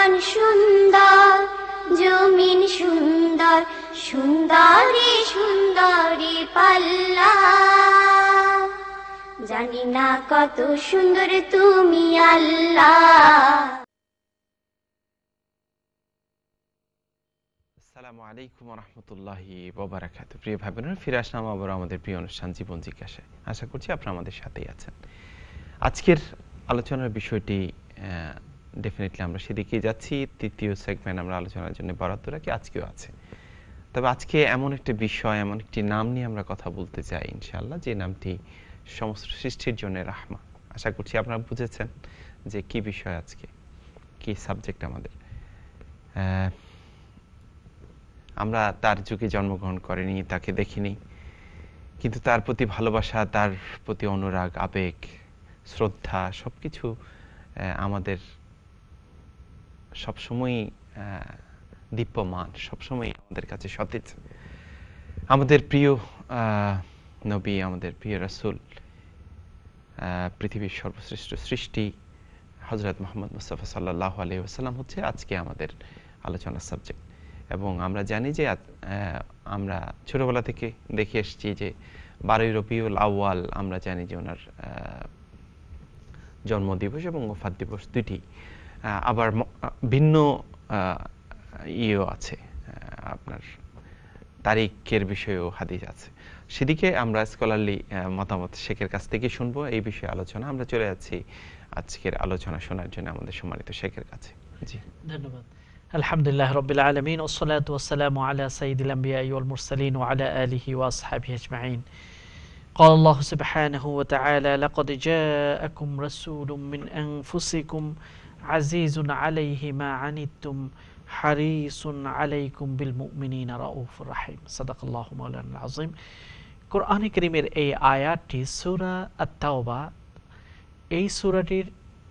আসমান সুন্দর, জমিন সুন্দর, সুন্দরী সুন্দরী পাল্লা। জানি না কত সুন্দর তুমি আল্লাহ। আসসালামু আলাইকুম ওয়া রাহমাতুল্লাহি ওয়া বারাকাতুহু। প্রিয় ভাই বোনেরা, ফিরে আসলাম আবার আমাদের প্রিয় অনুষ্ঠান জীবন জিজ্ঞাসায়। আশা করছি আপনারা আমাদের সাথেই আছেন। আজকের আলোচনার বিষয়টি ডেফিনেটলি আমরা সেদিকেই যাচ্ছি। তৃতীয় সেগমেন্ট আমরা আলোচনার জন্য বরাদ্দ রাখি, আজকেও আছে। তবে আজকে এমন একটা বিষয়, এমন একটি নাম নিয়ে আমরা কথা বলতে চাই ইনশাআল্লাহ, যে নামটি সমস্ত সৃষ্টির জন্য রাহমা। আশা করছি আপনারা বুঝেছেন যে কি বিষয় আজকে, কি সাবজেক্ট আমাদের। আমরা তার যুগে জন্মগ্রহণ করিনি, তাকে দেখিনি, কিন্তু তার প্রতি ভালোবাসা, তার প্রতি অনুরাগ, আবেগ, শ্রদ্ধা সবকিছু আমাদের সবসময়ই দীপ্যমান, সবসময় আমাদের কাছে সতেজ। আমাদের প্রিয় নবী, আমাদের প্রিয় রাসূল, পৃথিবীর সর্বশ্রেষ্ঠ সৃষ্টি হযরত মুহাম্মদ মুস্তাফা সাল্লাল্লাহু আলাইহি ওয়াসাল্লাম হচ্ছে আজকে আমাদের আলোচনার সাবজেক্ট। এবং আমরা জানি যে আমরা ছোটবেলা থেকে দেখে এসেছি যে 12ই রবিউল আউয়াল আমরা জানি যে ওনার জন্মদিবস এবং ওফাত দিবস দুটি। আবার ভিন্ন ইয়েও আছে, আপনার তারিখের বিষয়েও হাদিস আছে। সেদিকে আমরা স্কলারলি মতামত শেখের কাছ থেকে শুনবো এই বিষয়ে আলোচনা। আমরা চলে যাচ্ছি আজকের আলোচনা শোনার জন্য আমাদের সম্মানিত শেখের কাছে। জি, ধন্যবাদ। আলহামদুলিল্লাহ রাব্বিল আলামিন, ওয়াসসালাতু ওয়াসসালামু আলা সাইয়্যিদিল আমবিয়া'i ওয়াল মুরসালিন ওয়া আলা আলিহি ওয়া আসহাবিহি আজমাইন। قال الله سبحانه وتعالى: لقد جاءكم رسول من أنفسكم عزيز عليه ما عنتم حريص عليكم بالمؤمنين رؤوف رحيم। صدق الله مولانا العظيم। কোরআনে কারীমের এই আয়াতটি সূরা আত-তাওবা, এই সূরাটির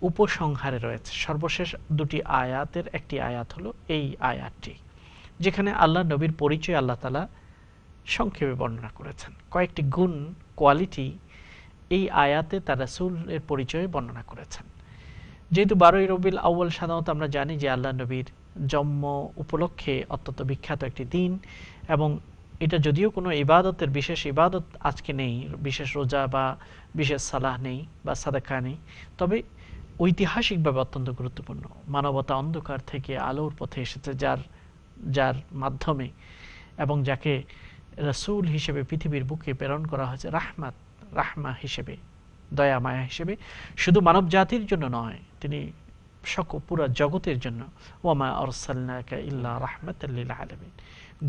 উপসংহারে রয়েছে। সর্বশেষ দুটি আয়াতের একটি আয়াত হলো এই আয়াতটি, যেখানে আল্লাহ নবীর পরিচয় আল্লাহ তাআলা সংক্ষেপে বর্ণনা করেছেন। কয়েকটি গুণ, কোয়ালিটি এই আয়াতে তার রাসূলের পরিচয়ে বর্ণনা করেছেন। যেহেতু 12ই রবিউল আউয়াল সাধারণত আমরা জানি যে আল্লাহ নবীর জন্ম উপলক্ষে অত্যন্ত বিখ্যাত একটি দিন, এবং এটা যদিও কোনো ইবাদতের বিশেষ ইবাদত আজকে নেই, বিশেষ রোজা বা বিশেষ সালাহ নেই বা সাদাকা নেই, তবে ঐতিহাসিকভাবে অত্যন্ত গুরুত্বপূর্ণ। মানবতা অন্ধকার থেকে আলোর পথে এসেছে যার মাধ্যমে, এবং যাকে রাসূল হিসেবে পৃথিবীর বুকে প্রেরণ করা হয়েছে রাহমা হিসেবে, দয়া মায়া হিসেবে, শুধু মানব জাতির জন্য নয়, তিনি পুরা জগতের জন্য। ওয়ামা আরসালনাকা ইল্লা রাহমাতাল লিল আলামিন।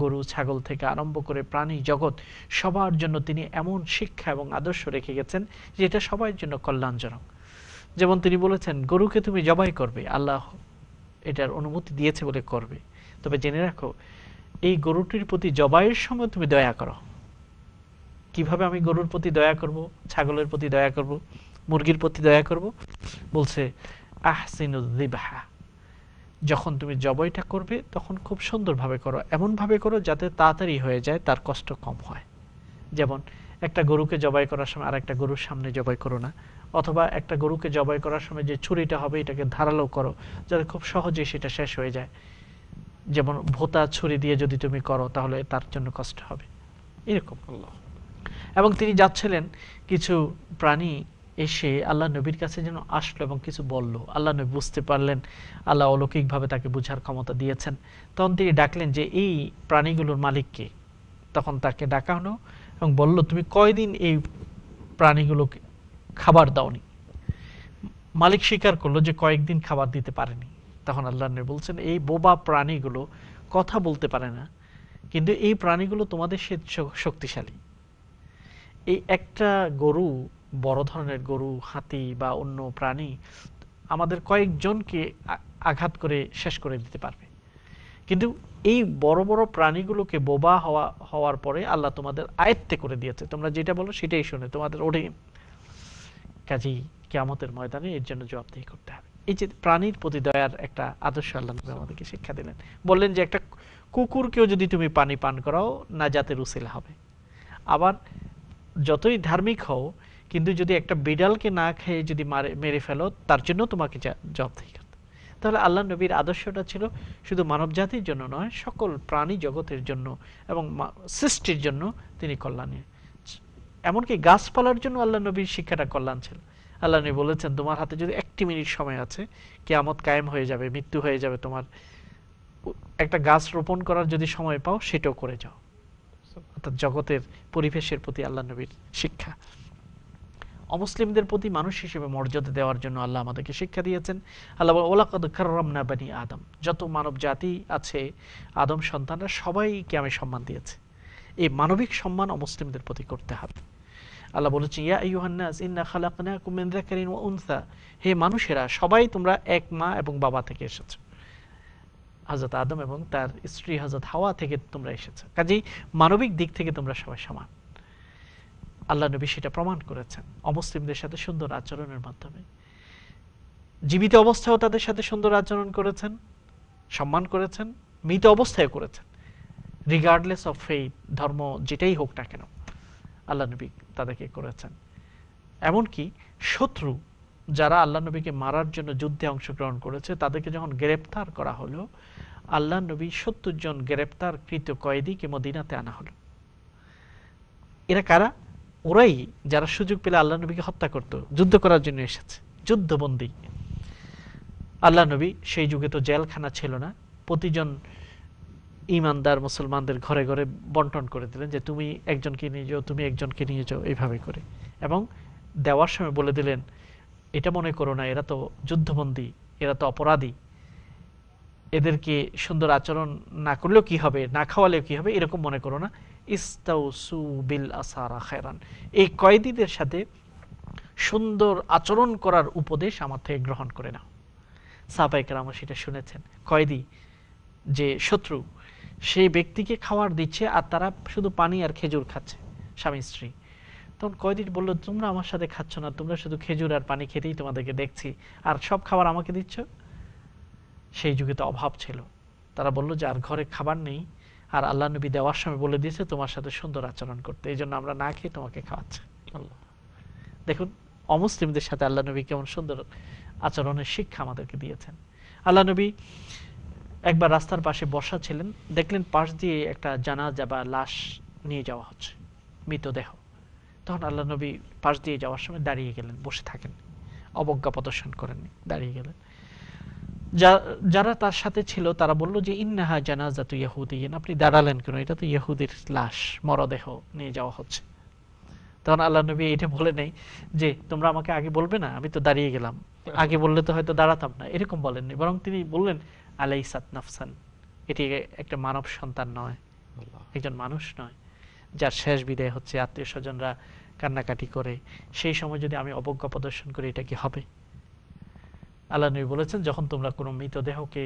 গরু ছাগল থেকে আরম্ভ করে প্রাণী জগৎ সবার জন্য তিনি এমন শিক্ষা এবং আদর্শ রেখে গেছেন যে এটা সবার জন্য কল্যাণজনক। যেমন তিনি বলেছেন, গরুকে তুমি জবাই করবে, আল্লাহ এটার অনুমতি দিয়েছে বলে করবে, তবে জেনে রাখো এই গরুটির প্রতি জবাইয়ের সময় তুমি দয়া করো। কিভাবে আমি গরুর প্রতি দয়া করব, ছাগলের প্রতি দয়া করব, মুরগির প্রতি দয়া করব? বলছে আহসিনুয যিবহা, যখন তুমি জবাইটা করবে তখন খুব সুন্দরভাবে করো, এমনভাবে করো যাতে তাড়াতাড়ি হয়ে যায়, তার কষ্ট কম হয়। যেমন একটা গরুকে জবাই করার সময় আর একটা গরুর সামনে জবাই করো না, অথবা একটা গরুকে জবাই করার সময় যে ছুরিটা হবে এটাকে ধারালো করো যাতে খুব সহজে সেটা শেষ হয়ে যায়। যেমন ভোঁতা ছুরি দিয়ে যদি তুমি করো তাহলে তার জন্য কষ্ট হবে, এরকম। এবং তিনি যাচ্ছিলেন, কিছু প্রাণী এসে আল্লাহ নবীর কাছে যেন আসলো এবং কিছু বলল। আল্লাহ নবী বুঝতে পারলেন, আল্লাহ অলৌকিকভাবে তাকে বুঝার ক্ষমতা দিয়েছেন। তখন তিনি ডাকলেন যে এই প্রাণীগুলোর মালিককে। তখন তাকে ডাকা হলো এবং বলল, তুমি কয়দিন এই প্রাণীগুলোকে খাবার দাওনি? মালিক স্বীকার করলো যে কয়েকদিন খাবার দিতে পারেনি। তখন আল্লাহ নবী বলছেন, এই বোবা প্রাণীগুলো কথা বলতে পারে না, কিন্তু এই প্রাণীগুলো তোমাদের সে শক্তিশালী। এই একটা গরু, বড় ধরনের গরু, হাতি বা অন্য প্রাণী আমাদের কয়েকজনকে আঘাত করে শেষ করে দিতে পারবে, কিন্তু এই বড় বড় প্রাণীগুলোকে বোবা হওয়ার পরে আল্লাহ তোমাদের আয়ত্তে করে দিয়েছে, তোমরা যেটা বলো সেটাই শুনে তোমাদের ওঠে। কাজেই কিয়ামতের ময়দানে এর জন্য জবাবদিহি করতে হবে। এই যে প্রাণীর প্রতি দয়ার একটা আদর্শ আল্লাহ আমাদেরকে শিক্ষা দিলেন। বললেন যে একটা কুকুরকেও যদি তুমি পানি পান করাও, নাজাতের উসিলা হবে। আবার যতই ধার্মিক হও, কিন্তু যদি একটা বিড়ালকে না খেয়ে যদি মেরে ফেলো, তার জন্য তোমাকে জবাবদিহি করতে। তাহলে আল্লাহ নবীর আদর্শটা ছিল শুধু মানব জাতির জন্য নয়, সকল প্রাণী জগতের জন্য এবং সৃষ্টির জন্য তিনি কল্যাণী। এমনকি গাছপালার জন্য আল্লাহ নবীর শিক্ষাটা কল্যাণ ছিল। আল্লাহ নবী বলেছেন, তোমার হাতে যদি 1 মিনিট সময় আছে, কিয়ামত কায়েম হয়ে যাবে, মৃত্যু হয়ে যাবে, তোমার একটা গাছ রোপণ করার যদি সময় পাও সেটাও করে যাও। অর্থাৎ জগতের পরিবেশের প্রতি আল্লাহ নবীর শিক্ষা। অমুসলিমদের প্রতি মানুষ হিসেবে মর্যাদা দেওয়ার জন্য আল্লাহ আমাদেরকে শিক্ষা দিয়েছেন। আল্লাহ বলেন, ওয়ালাকাদ কাররামনা বানি আদম, যত মানব জাতি আছে, আদম সন্তানরা সবাইকে আমি সম্মান দিয়েছি। এই মানবিক সম্মান অমুসলিমদের প্রতি করতে হবে। আল্লাহ বলেছেন, ইয়া আইয়ুহান নাস ইন্না খালাকনাকুম মিন যাকারিন ওয়া উনসা, হে মানুষেরা, সবাই তোমরা এক মা এবং বাবা থেকে এসেছো। হযরত আদম এবং তার স্ত্রী হযরত হাওয়া থেকে তোমরা এসেছো, কাজেই মানবিক দিক থেকে তোমরা সবাই সমান। আল্লাহ নবী সেটা প্রমাণ করেছেন অমুসলিমদের সাথে সুন্দর আচরণের মাধ্যমে। জীবিত অবস্থায়ও তাদের সাথে সুন্দর আচরণ করেছেন, সম্মান করেছেন, মৃত অবস্থায় করেছেন, রিগার্ডলেস অফ ফেইথ, ধর্ম যেটাই হোক না কেন আল্লাহ নবী তাদেরকে করেছেন। এমনকি শত্রু যারা আল্লাহ নবীকে মারার জন্য যুদ্ধে অংশগ্রহণ করেছে, তাদেরকে যখন গ্রেপ্তার করা হলো, আল্লাহ নবী 70 জন গ্রেপ্তারকৃত কয়েদিকে মদিনাতে আনা হলো। এরা কারা? ওরাই যারা সুযোগ পেলে আল্লাহ নবীকে হত্যা করত, যুদ্ধ করার জন্য এসেছে, যুদ্ধবন্দী। আল্লাহ নবী সেই যুগে তো জেলখানা ছিল না, প্রতিজন ইমানদার মুসলমানদের ঘরে ঘরে বন্টন করে দিলেন যে তুমি একজনকে নিয়ে যাও, তুমি একজনকে নিয়ে যাও, এইভাবে করে। এবং দেওয়ার সময় বলে দিলেন, এটা মনে করো না এরা তো যুদ্ধবন্দী, এরা তো অপরাধী, এদেরকে সুন্দর আচরণ না করলেও কি হবে, না খাওয়ালেও কি হবে, এরকম মনে করো না। ইস্তাউসু বিল আসারা খায়রান, এই কয়েদিদের সাথে সুন্দর আচরণ করার উপদেশ আমার থেকে গ্রহণ করে নাও। সাহাবায়ে কেরাম সেটা শুনেছেন। কয়েদি যে শত্রু, সেই ব্যক্তিকে খাবার দিচ্ছে আর তারা শুধু পানি আর খেজুর খাচ্ছে, স্বামী স্ত্রী। তখন কয়েদি বলল, তোমরা আমার সাথে খাচ্ছ না, তোমরা শুধু খেজুর আর পানি খেতেই তোমাদেরকে দেখছি, আর সব খাবার আমাকে দিচ্ছ। সেই যুগে তো অভাব ছিল। তারা বলল যে আর ঘরে খাবার নেই, আর আল্লাহ নবী দেওয়ার সময় বলে দিয়েছে তোমার সাথে সুন্দর আচরণ করতে, এই জন্য আমরা না খেয়ে তোমাকে খাওয়াচ্ছি। দেখুন অমুসলিমদের সাথে আল্লাহ নবী কেমন সুন্দর আচরণের শিক্ষা আমাদেরকে দিয়েছেন। আল্লাহ নবী একবার রাস্তার পাশে বসা ছিলেন, দেখলেন পাশ দিয়ে একটা জানাজা বা লাশ নিয়ে যাওয়া হচ্ছে, মৃতদেহ। তখন আল্লাহ নবী পাশ দিয়ে যাওয়ার সময় দাঁড়িয়ে গেলেন, বসে থাকেন, অবজ্ঞা প্রদর্শন করেননি, দাঁড়িয়ে গেলেন। যারা তার সাথে ছিল তারা বলল যে ইন্নাহা জানাজাতু ইয়াহুদিয়্যিন, আপনি দাঁড়ালেন কেন, এটা তো ইহুদির লাশ, মরদেহ নিয়ে যাওয়া হচ্ছে। তখন আল্লাহ নবী এটা বলে নেই যে তোমরা আমাকে আগে বলবে না, আমি তো দাঁড়িয়ে গেলাম, আগে বললে তো হয়তো দাঁড়াতাম না, এরকম বলেননি। বরং তিনি বললেন আলাইসাত নাফসান, এটি একটা মানব সন্তান নয়, একজন মানুষ নয়, যার শেষ বিদায় হচ্ছে, আত্মীয় স্বজনরা কান্নাকাটি করে, সেই সময় যদি আমি অবজ্ঞা প্রদর্শন করি এটা কি হবে? আল্লাহ নবী বলেছেন, যখন তোমরা কোনো মৃতদেহকে,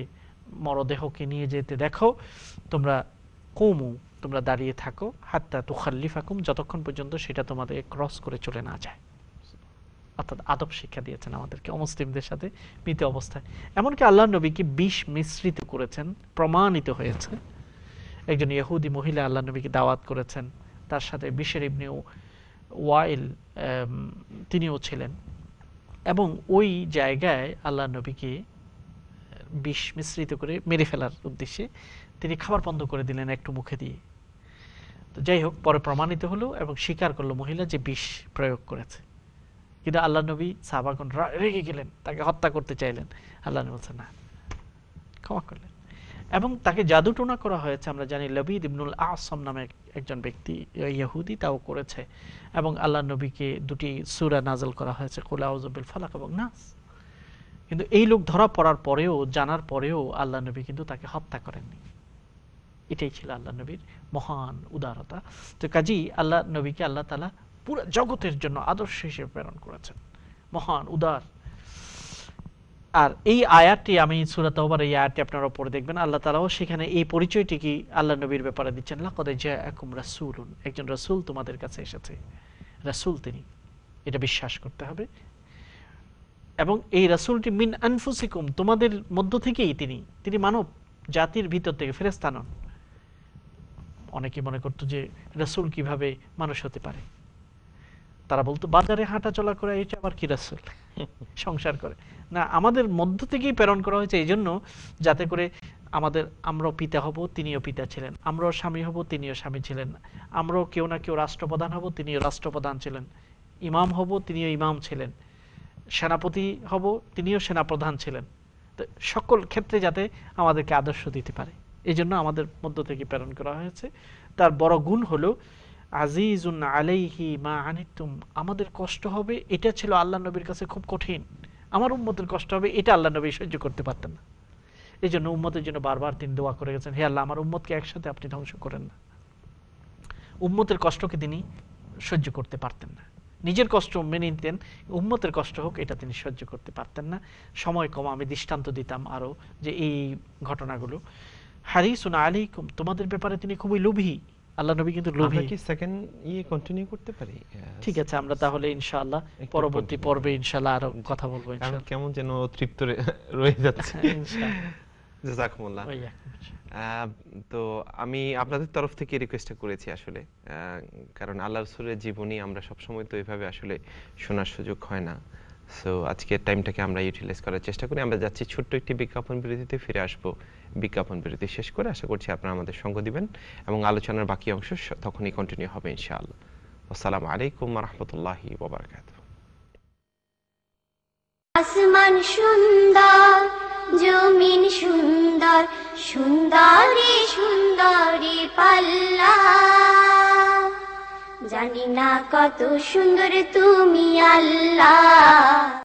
মরদেহকে নিয়ে যেতে দেখো, তোমরা কুমু, তোমরা দাঁড়িয়ে থাকো, হাত্তা তুখাল্লিফাকুম, যতক্ষণ পর্যন্ত সেটা তোমাদের ক্রস করে চলে না যায়। অর্থাৎ আদব শিক্ষা দিয়েছেন আমাদেরকে অমুসলিমদের সাথে মৃত অবস্থায়। এমনকি আল্লাহ নবীকে বিষ মিশ্রিত করেছেন, প্রমাণিত হয়েছে। একজন ইহুদি মহিলা আল্লাহ নবীকে দাওয়াত করেছেন, তার সাথে বিশর ইবনে ওয়াইল তিনিও ছিলেন, এবং ওই জায়গায় আল্লাহ নবীকে বিষ মিশ্রিত করে মেরে ফেলার উদ্দেশ্যে তিনি খাবার বন্ধ করে দিলেন একটু মুখে দিয়ে। তো যাই হোক, পরে প্রমাণিত হলো এবং স্বীকার করলো মহিলা যে বিষ প্রয়োগ করেছে। কিন্তু আল্লাহ নবী সাহাবাগণ রেগে গেলেন, তাকে হত্যা করতে চাইলেন। আল্লাহ নবী বলছেন না, ক্ষমা করলেন। এবং তাকে জাদুটোনা করা হয়েছে, আমরা জানি লবিদ ইবনুল আসম নামে একজন ব্যক্তি ইহুদি, তাও করেছে। এবং আল্লাহ নবীকে 2টি সূরা নাযিল করা হয়েছে, কুল আউযু বিল ফালাক এবং নাস। কিন্তু এই লোক ধরা পড়ার পরেও, জানার পরেও আল্লাহ নবী কিন্তু তাকে হত্যা করেননি। এটাই ছিল আল্লাহ নবীর মহান উদারতা। তো কাজেই আল্লাহ নবীকে আল্লাহ তাআলা পুরো জগতের জন্য আদর্শ হিসেবে প্রেরণ করেছেন, মহান উদার। আর এই আয়াতটি, আমি সূরা তাওবার এই আয়াতটি আপনারা পড়ে দেখবেন, আল্লাহ তাআলাও সেখানে এই পরিচয়টি কি আল্লাহ নবীর ব্যাপারে দিচ্ছেন, লাকাদ জাআকুম রাসূলুন, একজন রাসূল তোমাদের কাছে এসেছে। রাসূল তিনি, এটা বিশ্বাস করতে হবে। এবং এই রাসূলটি মিন আনফুসিকুম, তোমাদের মধ্য থেকেই তিনি মানব জাতির ভিতর থেকে, ফেরেশতা নন। অনেকে মনে করতো যে রাসূল কিভাবে মানুষ হতে পারে, তারা বলতো বাজারে হাঁটা চলা করে এটা আবার কি রাসূল, সংসার করে না। আমাদের মধ্য থেকেই প্রেরণ করা হয়েছে এই জন্য, যাতে করে আমরাও পিতা হব, তিনিও পিতা ছিলেন, আমরাও স্বামী হব, তিনিও স্বামী ছিলেন, আমরাও কেউ না কেউ রাষ্ট্রপ্রধান হব, তিনিও রাষ্ট্রপ্রধান ছিলেন, ইমাম হব, তিনিও ইমাম ছিলেন, সেনাপতি হব, তিনিও সেনাপ্রধান ছিলেন। তো সকল ক্ষেত্রে যাতে আমাদেরকে আদর্শ দিতে পারে, এই জন্য আমাদের মধ্য থেকে প্রেরণ করা হয়েছে। তার বড় গুণ হলো আজিজুন আলাইহি মা আনিতুম, আমাদের কষ্ট হবে এটা ছিল আল্লাহ নবীর কাছে খুব কঠিন। আমার উম্মতের কষ্ট হবে এটা আল্লাহ নবী সহ্য করতে পারতেন না। এই জন্য উম্মতের জন্য বারবার তিনি দোয়া করে গেছেন, হে আল্লাহ, আমার উম্মতকে একসাথে আপনি ধ্বংস করেন না। উম্মতের কষ্টকে তিনি সহ্য করতে পারতেন না, নিজের কষ্ট মেনে নিতেন, উম্মতের কষ্ট হোক এটা তিনি সহ্য করতে পারতেন না। সময় কম, আমি দৃষ্টান্ত দিতাম আরো, যে এই ঘটনাগুলো। হারিসুন আলাইকুম, তোমাদের ব্যাপারে তিনি খুবই লোভী। আল্লাহ নবী কিন্তু লোভী। আমরা কি সেকেন্ড কন্টিনিউ করতে পারি? ঠিক আছে, আমরা তাহলে ইনশাআল্লাহ পরবর্তী পর্বে ইনশাআল্লাহ আরো কথা বলবো ইনশাআল্লাহ। কেমন যেন তৃপ্ত রয়ে যাচ্ছে। জাযাকুমুল্লাহ। তো আমি আপনাদের তরফ থেকে রিকোয়েস্ট করেছি আসলে, কারণ আল্লাহ রাসূলের জীবনী আমরা সবসময় তো এইভাবে আসলে শোনার সুযোগ হয় না। সো আজকের টাইমটাকে আমরা ইউটিলাইজ করার চেষ্টা করি। আমরা যাচ্ছি ছোট্ট একটি বিজ্ঞাপন বিরতিতে, ফিরে আসবো বিজ্ঞাপন বিরতি শেষ করে। আশা করছি আপনারা আমাদের সঙ্গ দিবেন এবং আলোচনার বাকি অংশ তখনই কন্টিনিউ হবে ইনশাআল্লাহ। আসসালামু আলাইকুম ওয়া রাহমাতুল্লাহি ওয়া বারাকাতুহু। আসমান সুন্দর, জমিন সুন্দর, সুন্দরী সুন্দরী পাল্লা, জানি না কত সুন্দর তুমি আল্লাহ।